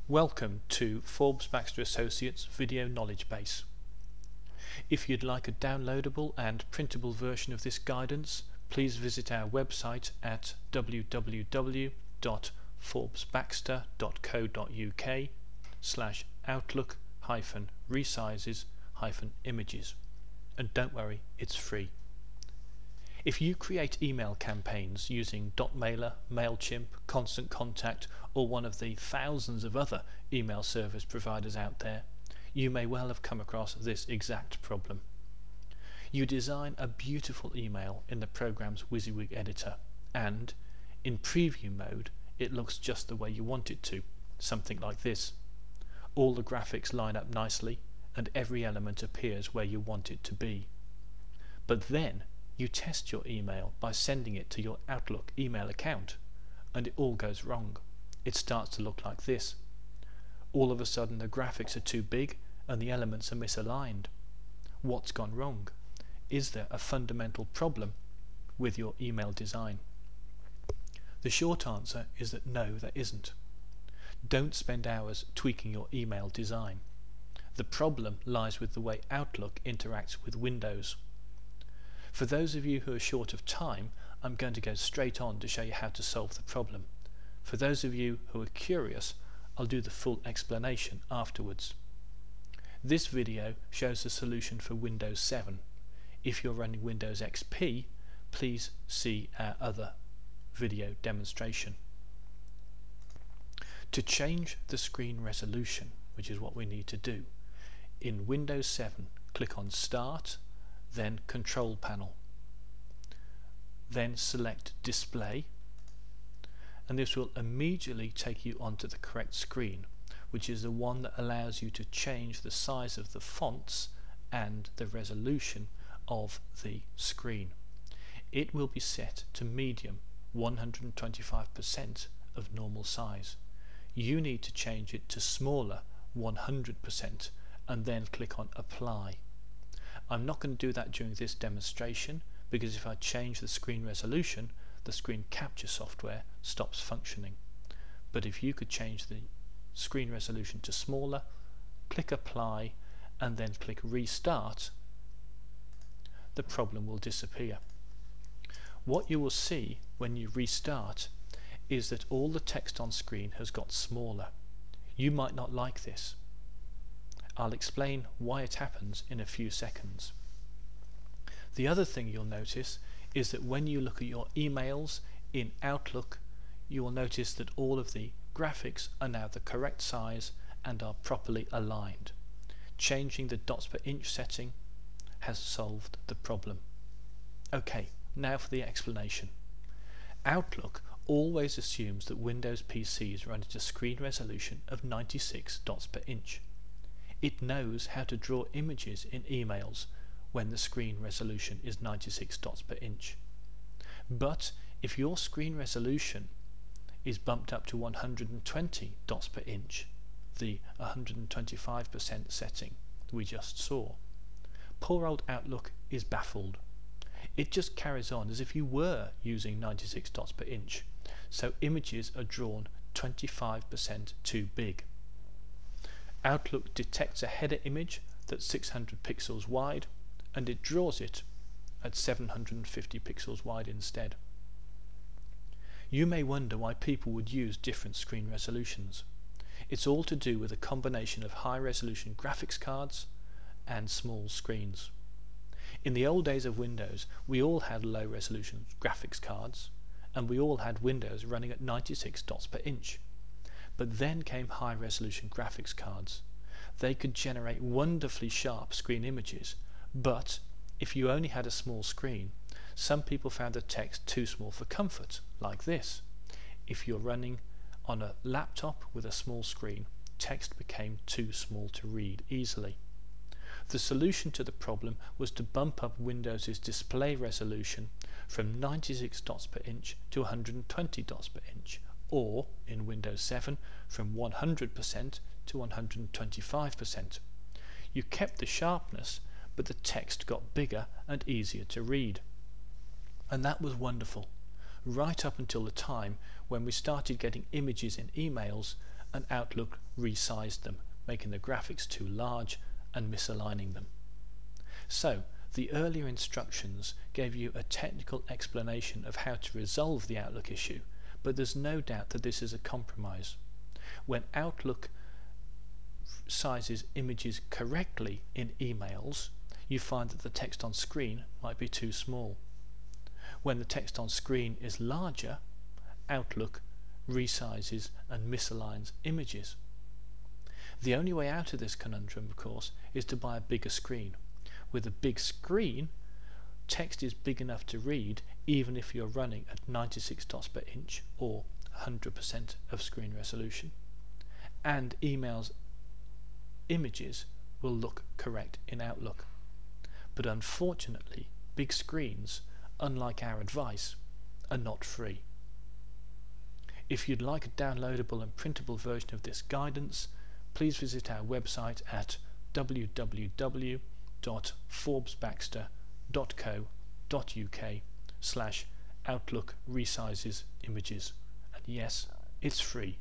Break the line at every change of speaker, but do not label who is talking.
Welcome to Forbes Baxter Associates Video Knowledge Base. If you'd like a downloadable and printable version of this guidance, please visit our website at www.forbesbaxter.co.uk/outlook-resizes-images. And don't worry, it's free. If you create email campaigns using Dotmailer, MailChimp, Constant Contact, or one of the thousands of other email service providers out there, you may well have come across this exact problem. You design a beautiful email in the program's WYSIWYG editor, and in preview mode it looks just the way you want it to, something like this. All the graphics line up nicely and every element appears where you want it to be. But then you test your email by sending it to your Outlook email account, and it all goes wrong. It starts to look like this. All of a sudden the graphics are too big and the elements are misaligned. What's gone wrong? Is there a fundamental problem with your email design? The short answer is that no, there isn't. Don't spend hours tweaking your email design. The problem lies with the way Outlook interacts with Windows. For those of you who are short of time, I'm going to go straight on to show you how to solve the problem. For those of you who are curious, I'll do the full explanation afterwards. This video shows the solution for Windows 7. If you're running Windows XP, please see our other video demonstration. To change the screen resolution, which is what we need to do, in Windows 7, click on Start, then Control Panel. Then select Display, and this will immediately take you onto the correct screen, which is the one that allows you to change the size of the fonts and the resolution of the screen. It will be set to medium, 125% of normal size. You need to change it to smaller, 100%, and then click on Apply. I'm not going to do that during this demonstration because if I change the screen resolution, the screen capture software stops functioning. But if you could change the screen resolution to smaller, click Apply and then click Restart, the problem will disappear. What you will see when you restart is that all the text on screen has got smaller. You might not like this. I'll explain why it happens in a few seconds. The other thing you'll notice is that when you look at your emails in Outlook, you will notice that all of the graphics are now the correct size and are properly aligned. Changing the dots per inch setting has solved the problem. Okay, now for the explanation. Outlook always assumes that Windows PCs run at a screen resolution of 96 dots per inch. It knows how to draw images in emails when the screen resolution is 96 dots per inch. But if your screen resolution is bumped up to 120 dots per inch, the 125% setting we just saw, poor old Outlook is baffled. It just carries on as if you were using 96 dots per inch, so images are drawn 25% too big. Outlook detects a header image that's 600 pixels wide and it draws it at 750 pixels wide instead. You may wonder why people would use different screen resolutions. It's all to do with a combination of high resolution graphics cards and small screens. In the old days of Windows, we all had low resolution graphics cards and we all had Windows running at 96 dots per inch. But then came high resolution graphics cards. They could generate wonderfully sharp screen images, but if you only had a small screen, some people found the text too small for comfort, like this. If you're running on a laptop with a small screen, text became too small to read easily. The solution to the problem was to bump up Windows's display resolution from 96 dots per inch to 120 dots per inch, or in Windows 7 from 100% to 125%. You kept the sharpness, but the text got bigger and easier to read. And that was wonderful, right up until the time when we started getting images in emails and Outlook resized them, making the graphics too large and misaligning them. So, the earlier instructions gave you a technical explanation of how to resolve the Outlook issue, but there's no doubt that this is a compromise. When Outlook sizes images correctly in emails, you find that the text on screen might be too small. When the text on screen is larger, Outlook resizes and misaligns images. The only way out of this conundrum, of course, is to buy a bigger screen. With a big screen, text is big enough to read even if you're running at 96 dots per inch or 100% of screen resolution. And images will look correct in Outlook. But unfortunately, big screens, unlike our advice, are not free. If you'd like a downloadable and printable version of this guidance, please visit our website at www.forbesbaxter.co.uk/Outlook resizes images. And yes, it's free.